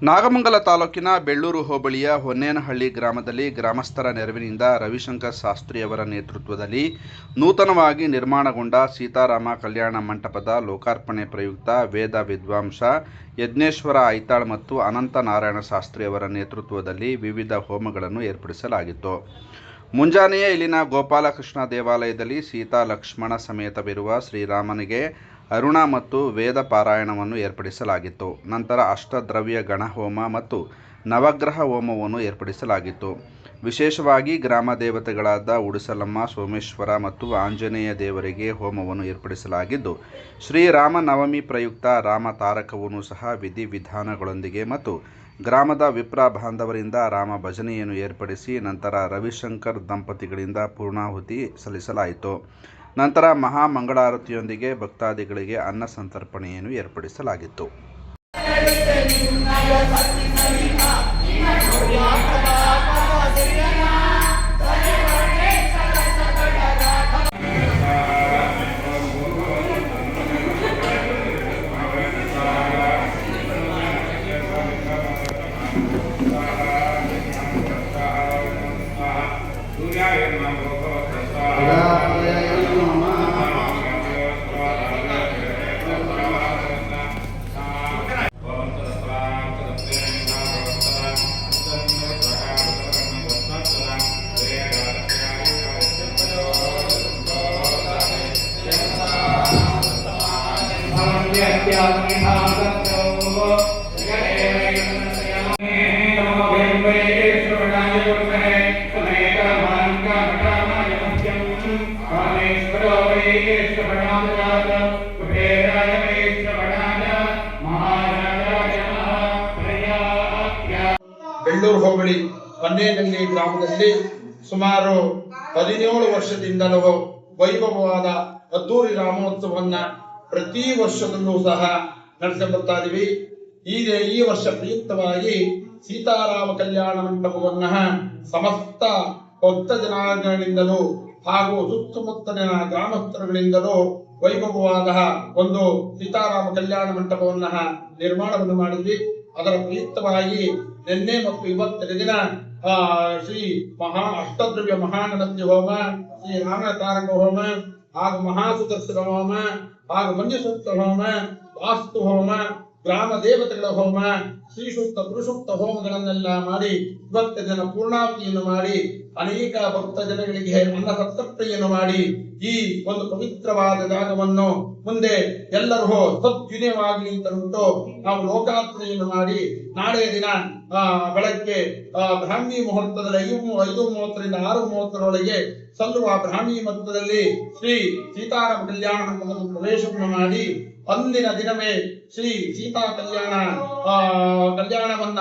ನಾಗಮಂಗಲ ತಾಲೂಕಿನ ಬೆಳ್ಳೂರು ಹೋಬಳಿಯ ಹೊನ್ನೇನಹಳ್ಳಿ ಗ್ರಾಮದಲ್ಲಿ ಗ್ರಾಮಸ್ಥರ ನೆರವಿನಿಂದ ರವಿಶಂಕರ್ ಶಾಸ್ತ್ರಿಯವರ ನೇತೃತ್ವದಲ್ಲಿ ನೂತನವಾಗಿ ನಿರ್ಮಾಣಗೊಂಡ ಸೀತಾರಾಮ ಕಲ್ಯಾಣ ಮಂಟಪದ ಲೋಕಾರ್ಪಣೆ ಪ್ರಯುಕ್ತ ವೇದ ವಿದ್ವಾಂಸ ಯಜ್ಞೇಶ್ವರ ಐತಾಳ್ ಮತ್ತು ಅನಂತ ನಾರಾಯಣ ಶಾಸ್ತ್ರಿಯವರ ನೇತೃತ್ವದಲ್ಲಿ ವಿವಿಧ ಹೋಮಗಳನ್ನು ಏರ್ಪಡಿಸಲಾಗಿತ್ತು. ಮುಂಜಾನೆಯೇ ಇಲ್ಲಿನ ಗೋಪಾಲಕೃಷ್ಣ ದೇವಾಲಯದಲ್ಲಿ ಸೀತಾ ಲಕ್ಷ್ಮಣ ಸಮೇತವಿರುವ ಶ್ರೀರಾಮನಿಗೆ ಅರುಣ ಮತ್ತು ವೇದ ಪಾರಾಯಣವನ್ನು ಏರ್ಪಡಿಸಲಾಗಿತ್ತು. ನಂತರ ಅಷ್ಟದ್ರವ್ಯ ಗಣಹೋಮ ಮತ್ತು ನವಗ್ರಹ ಹೋಮವನ್ನು ಏರ್ಪಡಿಸಲಾಗಿತ್ತು. ವಿಶೇಷವಾಗಿ ಗ್ರಾಮ ದೇವತೆಗಳಾದ ಉಡುಸಲಮ್ಮ, ಸೋಮೇಶ್ವರ ಮತ್ತು ಆಂಜನೇಯ ದೇವರಿಗೆ ಹೋಮವನ್ನು ಏರ್ಪಡಿಸಲಾಗಿದ್ದು, ಶ್ರೀರಾಮ ನವಮಿ ಪ್ರಯುಕ್ತ ರಾಮ ತಾರಕವನ್ನು ಸಹ ವಿಧಿವಿಧಾನಗಳೊಂದಿಗೆ ಮತ್ತು ಗ್ರಾಮದ ವಿಪ್ರ ಬಾಂಧವರಿಂದ ರಾಮ ಭಜನೆಯನ್ನು ಏರ್ಪಡಿಸಿ ನಂತರ ರವಿಶಂಕರ್ ದಂಪತಿಗಳಿಂದ ಪೂರ್ಣಾಹುತಿ ಸಲ್ಲಿಸಲಾಯಿತು. ನಂತರ ಮಹಾ ಮಂಗಳಾರತಿಯೊಂದಿಗೆ ಭಕ್ತಾದಿಗಳಿಗೆ ಅನ್ನ ಸಂತರ್ಪಣೆಯನ್ನು ಏರ್ಪಡಿಸಲಾಗಿತ್ತು. ಬೆಳ್ಳೂರು ಹೋಬಳಿ ಹೊನ್ನೇನಹಳ್ಳಿ ಗ್ರಾಮದಲ್ಲಿ ಸುಮಾರು 17 ವರ್ಷದಿಂದಲೂ ವೈಭವವಾದ ಅದ್ದೂರಿ ರಾಮೋತ್ಸವವನ್ನ ಪ್ರತಿ ವರ್ಷದಲ್ಲೂ ಸಹ ನಡೆಸಿ ಬರ್ತಾ ಇದೀವಿ. ಈ ವರ್ಷ ಪ್ರಯುಕ್ತವಾಗಿ ಸೀತಾರಾಮ ಕಲ್ಯಾಣ ಮಂಟಪವನ್ನ ಸಮಸ್ತ ಭಕ್ತ ಜನಾಂಗಗಳಿಂದಲೂ ಹಾಗೂ ಸುತ್ತಮುತ್ತಲಿನ ಗ್ರಾಮಸ್ಥರುಗಳಿಂದಲೂ ವೈಭವವಾದ ಒಂದು ಸೀತಾರಾಮ ಕಲ್ಯಾಣ ಮಂಟಪವನ್ನ ನಿರ್ಮಾಣವನ್ನು ಮಾಡಿದ್ವಿ. ಅದರ ಪ್ರಯುಕ್ತವಾಗಿ ನಿನ್ನೆ ಮತ್ತು ಇವತ್ತಿನ ದಿನ ಶ್ರೀ ಅಷ್ಟದ್ರವ್ಯ ಮಹಾಗಣಪತಿ ಹೋಮ, ಶ್ರೀ ರಾಮ ತಾರಕ ಹೋಮ ಹಾಗೂ ಮಹಾಸುದರ್ಶನ ಹೋಮ ಹಾಗೂ ಮಂಜುಸೂಕ್ತ ಹೋಮ, ವಾಸ್ತು ಹೋಮ, ಗ್ರಾಮ ದೇವತೆಗಳ ಹೋಮ, ಶ್ರೀ ಸೂಕ್ತ ಪುರುಷೂಕ್ತ ಹೋಮಗಳನ್ನೆಲ್ಲ ಮಾಡಿ ಇವತ್ತಿನ ದಿನ ಪೂರ್ಣಾಹುತಿಯನ್ನು ಮಾಡಿ ಅನೇಕ ಭಕ್ತ ಜನಗಳಿಗೆ ಅನ್ನ ಸತ್ಪ್ರಿಯನ್ನು ಮಾಡಿ ಈ ಒಂದು ಪವಿತ್ರವಾದ ಜಾಗವನ್ನು ಮುಂದೆ ಎಲ್ಲರೂ ಸದ್ವಿನಿಯವಾಗಿ ಅಂತಂದು ನಾವು ಲೋಕಾರ್ಪಣೆಯನ್ನು ಮಾಡಿ ನಾಳೆ ದಿನ ಬೆಳಗ್ಗೆ ಬ್ರಾಹ್ಮಿ ಮುಹೂರ್ತದಲ್ಲಿ 5:30ರಿಂದ 6:30ರೊಳಗೆ ಸಲ್ಲುವ ಬ್ರಾಹ್ಮಿ ಮುಹೂರ್ತದಲ್ಲಿ ಶ್ರೀ ಸೀತಾರಾಮ ಕಲ್ಯಾಣ ಮಂಟಪದ ಪ್ರವೇಶವನ್ನು ಮಾಡಿ ಅಂದಿನ ದಿನವೇ ಶ್ರೀ ಸೀತಾ ಕಲ್ಯಾಣವನ್ನ